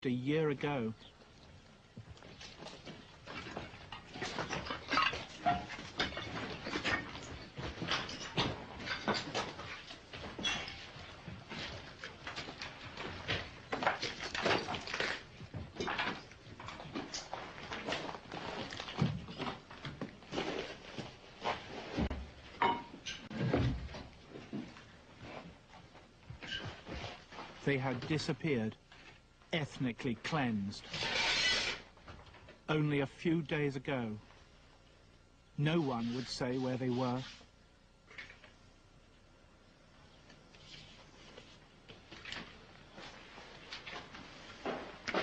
a year ago. They had disappeared, ethnically cleansed. Only a few days ago, no one would say where they were.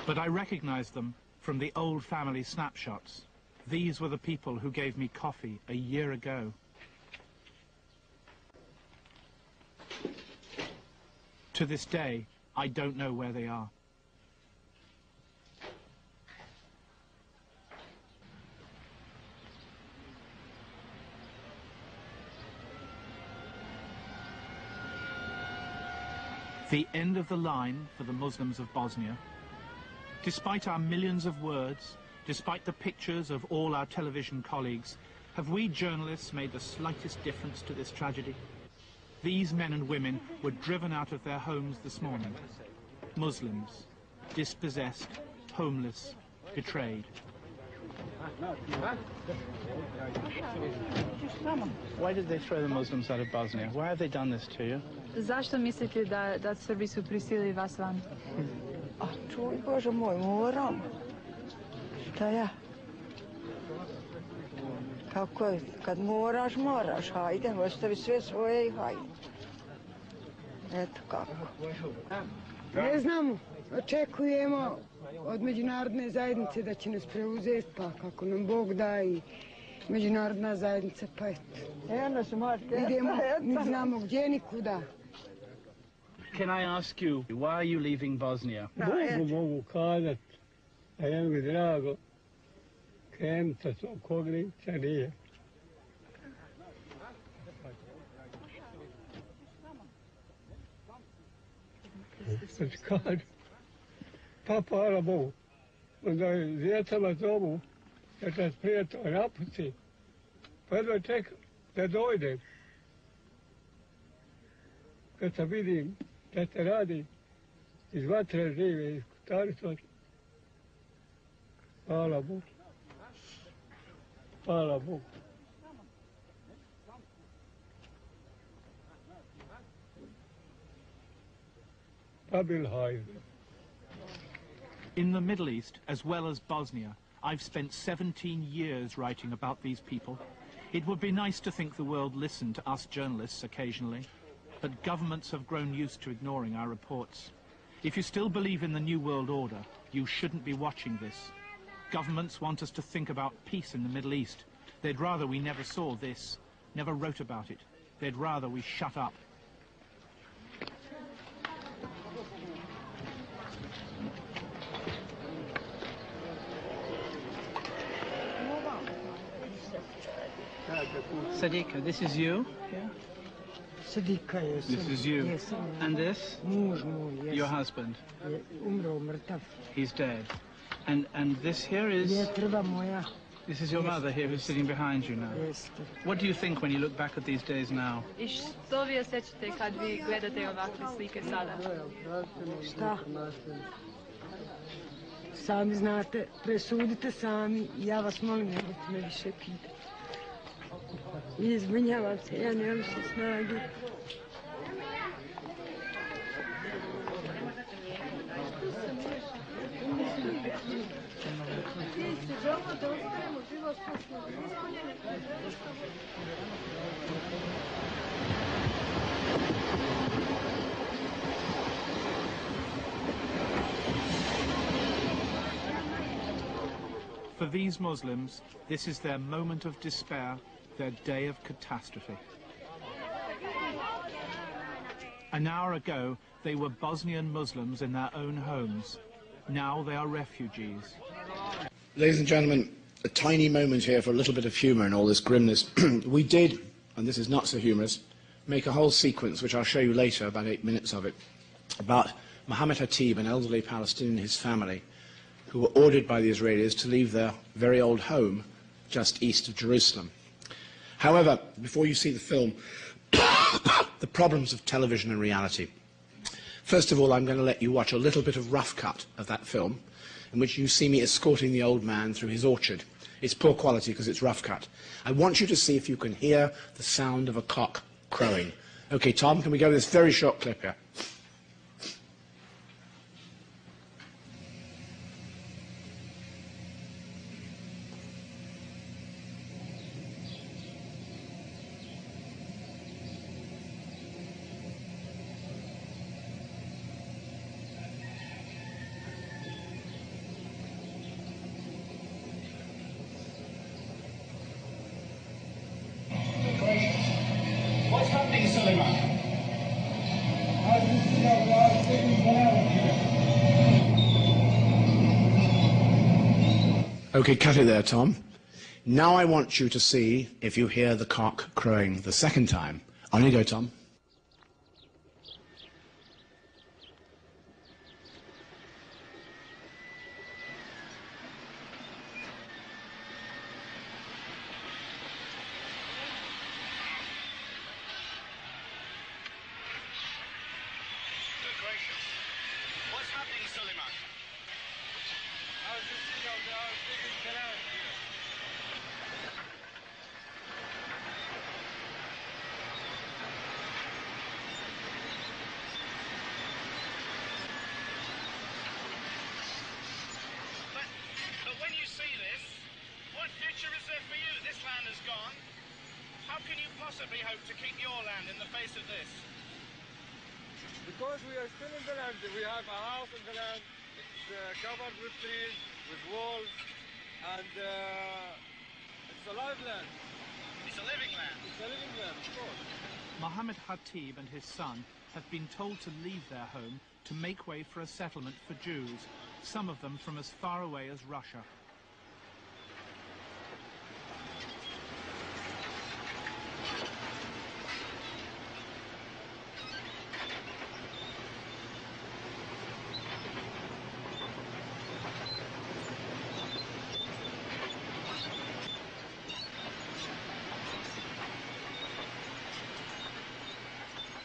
But I recognized them from the old family snapshots. These were the people who gave me coffee a year ago. To this day, I don't know where they are. The end of the line for the Muslims of Bosnia. Despite our millions of words, despite the pictures of all our television colleagues, have we journalists made the slightest difference to this tragedy? These men and women were driven out of their homes this morning. Muslims, dispossessed, homeless, betrayed. Why did they throw the Muslims out of Bosnia? Why have they done this to you? Zašto mislite da Srbi su prisilili vas van? A čuj, Bože moj, moram. Šta ja? Kako je? Kad moraš, moraš. Hajde, ostavi sve svoje i hajde. Eto kako. Ne znamo. Očekujemo od međunarodne zajednice da će nas preuzeti, pa kako nam Bog da i međunarodna zajednica, pa eto. Idemo, mi znamo gdje nikuda. Can I ask you, why are you leaving Bosnia? Mogu kazat, a je mi drago, krenuta s okolica nije. Znači kažu, pa hvala Bogu, onda djecama zovu, da će nas prijatelj napusti, pa jedva čekam da dojdem. Kad se vidim da se radi, iz vatre žive, iz kutarstva, hvala Bogu. Hvala Bogu. In the Middle East, as well as Bosnia, I've spent 17 years writing about these people. It would be nice to think the world listened to us journalists occasionally, but governments have grown used to ignoring our reports. If you still believe in the New World Order, you shouldn't be watching this. Governments want us to think about peace in the Middle East. They'd rather we never saw this, never wrote about it. They'd rather we shut up. Sadiqa, this is you? Yeah. Sadiqa, yes. This is you? Yes. And this? Muž moj, yes. Your husband? Umro, mrtav. He's dead. And this here is? Jetrva moja. This is your mother here who's sitting behind you now. Yes. What do you think when you look back at these days now? I što vi osjećate kad vi gledate ovakve slike sada? Šta? Sami znate, presudite sami. Ja vas molim, nemojte me više pitati. Izvinjavam se, ja nemam više snage. For these Muslims, this is their moment of despair, their day of catastrophe. An hour ago, they were Bosnian Muslims in their own homes. Now they are refugees. Ladies and gentlemen, a tiny moment here for a little bit of humour in all this grimness. We did, and this is not so humorous, make a whole sequence, which I'll show you later, about 8 minutes of it, about Mohammed Hatib, an elderly Palestinian, and his family, who were ordered by the Israelis to leave their very old home just east of Jerusalem. However, before you see the film, the problems of television and reality. First of all, I'm going to let you watch a little bit of rough cut of that film, in which you see me escorting the old man through his orchard. It's poor quality because it's rough cut. I want you to see if you can hear the sound of a cock crowing. Okay, Tom, can we go with this very short clip here? What's happening, Suleiman? Okay, cut it there, Tom. Now I want you to see if you hear the cock crowing the second time. On you go, Tom. What's happening, Suleiman? But when you see this, what future is there for you? This land is gone. How can you possibly hope to keep your land in the face of this? Because we are still in the land. We have a house in the land. It's covered with trees, with walls, and it's a live land. It's a living land. It's a living land, of course. Mohammed Hatib and his son have been told to leave their home to make way for a settlement for Jews, some of them from as far away as Russia.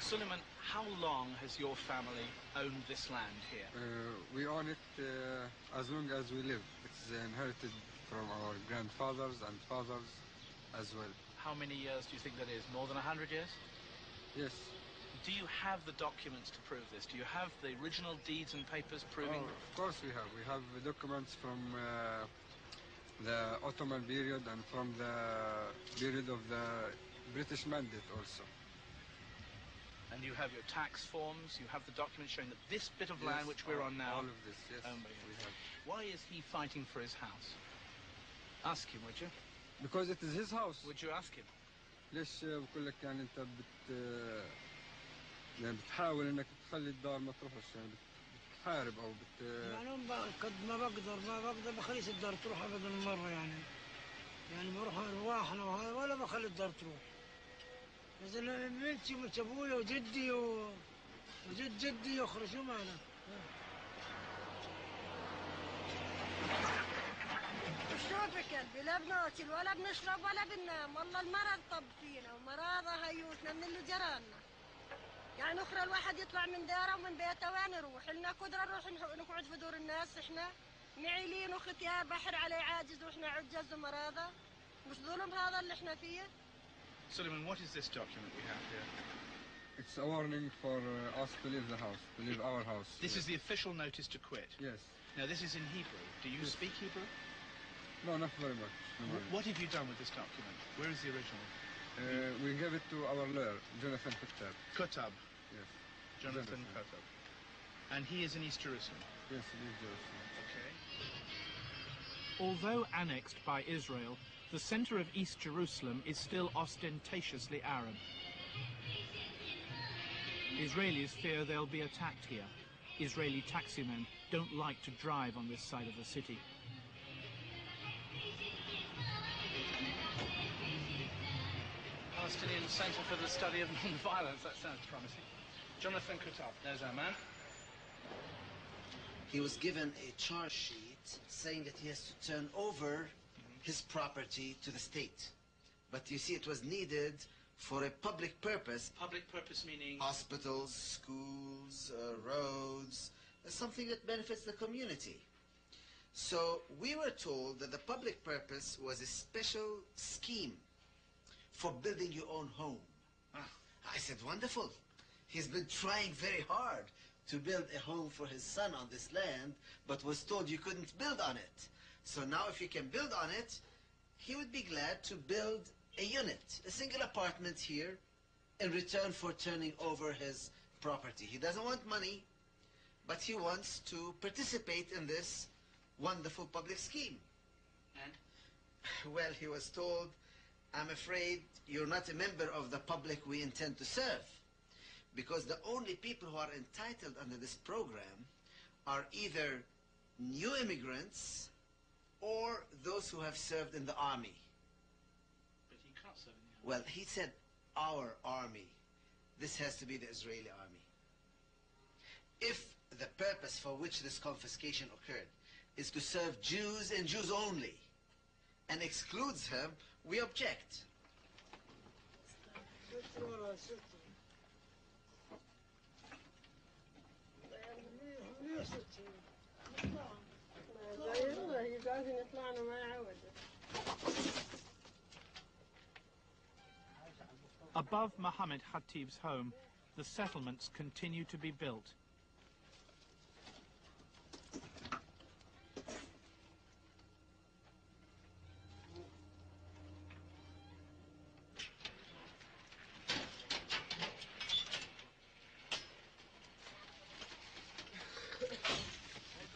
Suleiman, how long has your family owned this land here? We own it as long as we live. It's inherited from our grandfathers and fathers as well. How many years do you think that is? More than 100 years? Yes. Do you have the documents to prove this? Do you have the original deeds and papers proving? Of course we have. We have documents from the Ottoman period and from the period of the British Mandate also. And you have your tax forms, you have the documents showing that this bit of land which we're on now... All of this, yes, we have. Why is he fighting for his house? Ask him, would you? Because it is his house. Would you ask him? ليش بقول لك يعني انت يعني بتحاول انك تخلي الدار ما تروحش يعني بتحارب او يعني قد ما بقدر بخليش الدار تروح ابدا مره يعني بروح ارواحنا وهذا ولا بخلي الدار تروح. إذا بنتي ومت أبويا وجدي وجد جدي يخرجوا معنا. شوف يا قلبي لا بناكل ولا بنشرب ولا بننام، والله المرض طب فينا ومراضة هيوتنا من اللي جرالنا. يعني أخرى الواحد يطلع من داره ومن بيته وين نروح؟ لنا قدرة نروح نقعد في دور الناس إحنا معيلين وختيار بحر علي عاجز وإحنا عجز ومراضة. مش ظلم هذا اللي إحنا فيه؟ Suleiman, what is this document we have here? It's a warning for us to leave the house, to leave our house. This is the official notice to quit? Yes. Now this is in Hebrew. Do you speak Hebrew? No, not very much. What have you done with this document? Where is the original? We gave it to our lawyer, Jonathan Kutab. Kutab? Yes. Jonathan Kutab. And he is in East Jerusalem? Yes, in East Jerusalem. Okay. Although annexed by Israel, the center of East Jerusalem is still ostentatiously Arab. Israelis fear they'll be attacked here. Israeli taximen don't like to drive on this side of the city. Palestinian Center for the Study of Non-Violence, that sounds promising. Jonathan Kutab, there's our man. he was given a charge sheet saying that he has to turn over his property to the state. But you see, it was needed for a public purpose. Public purpose meaning? Hospitals, schools, roads, something that benefits the community. So we were told that the public purpose was a special scheme for building your own home. I said, wonderful. He's been trying very hard to build a home for his son on this land, but was told you couldn't build on it. So now if you can build on it, he would be glad to build a unit, a single apartment here, in return for turning over his property. He doesn't want money, but he wants to participate in this wonderful public scheme. And? Well, he was told, I'm afraid you're not a member of the public we intend to serve, because the only people who are entitled under this program are either new immigrants or those who have served in the army. But he can't serve in the army. Well, he said our army. This has to be the Israeli army. If the purpose for which this confiscation occurred is to serve Jews and Jews only, and excludes him, we object. Above Mohammed Khatib's home, the settlements continue to be built.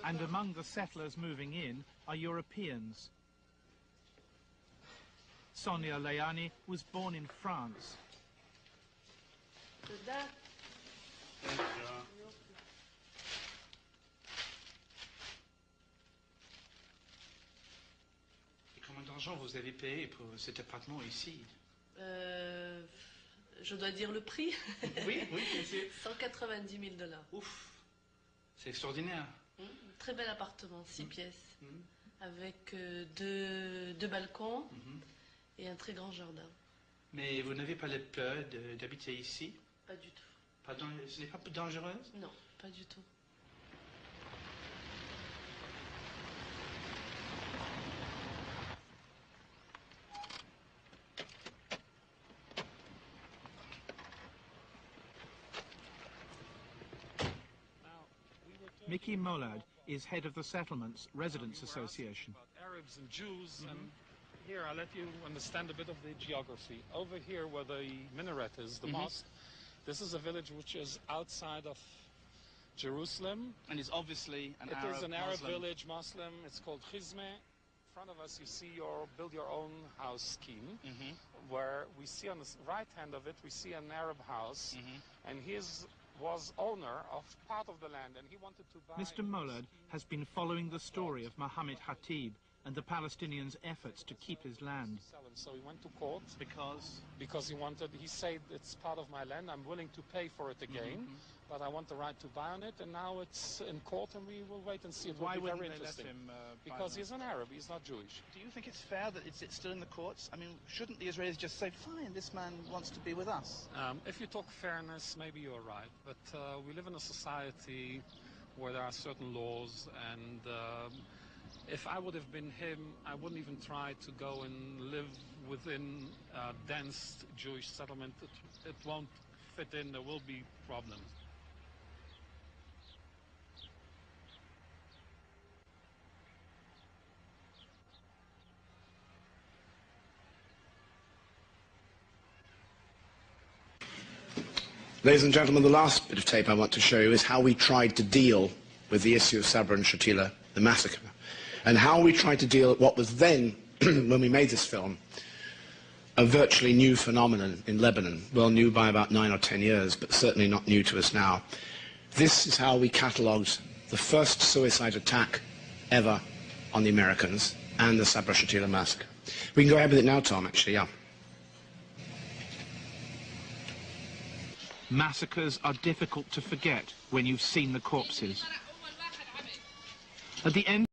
And among the settlers moving in are Europeans. Sonia Leani was born in France. Et combien d'argent vous avez payé pour cet appartement ici? Je dois dire le prix. Oui, oui, bien sûr. 190 000 $. Ouf, c'est extraordinaire. Très bel appartement, 6 pièces, avec deux balcons et un très grand jardin. Mais vous n'avez pas le peur d'habiter ici? Pas du tout. Ce n'est pas dangereux? Non, pas du tout. Mickey Molad is head of the Settlements Residents Association. Arabs and Jews, and here I'll let you understand a bit of the geography. Over here where the minaret is, the mosque, this is a village which is outside of Jerusalem. And it's obviously an Arab It is an Arab Muslim village, Muslim. It's called Khizme. In front of us you see your build your own house scheme, where we see on the right hand of it, we see an Arab house, and his was owner of part of the land, and he wanted to buy... Mr. Molad has been following the story of Mohammed Khatib and the Palestinians' efforts to keep his land. So he went to court because he said, it's part of my land, I'm willing to pay for it again, but I want the right to buy on it, and now it's in court, and we will wait and see. It will be very interesting. Because he's an Arab, he's not Jewish. Do you think it's fair that it's still in the courts? I mean, shouldn't the Israelis just say, fine, this man wants to be with us? If you talk fairness, maybe you're right, but we live in a society where there are certain laws, and if I would have been him, I wouldn't even try to go and live within a dense Jewish settlement. It won't fit in, there will be problems. Ladies and gentlemen, the last bit of tape I want to show you is how we tried to deal with the issue of Sabra and Shatila, the massacre, and how we tried to deal with what was then, when we made this film, a virtually new phenomenon in Lebanon, well new by about 9 or 10 years, but certainly not new to us now. This is how we catalogued the first suicide attack ever on the Americans and the Sabra Shatila massacre. We can go ahead with it now, Tom, actually, yeah. Massacres are difficult to forget when you've seen the corpses. At the end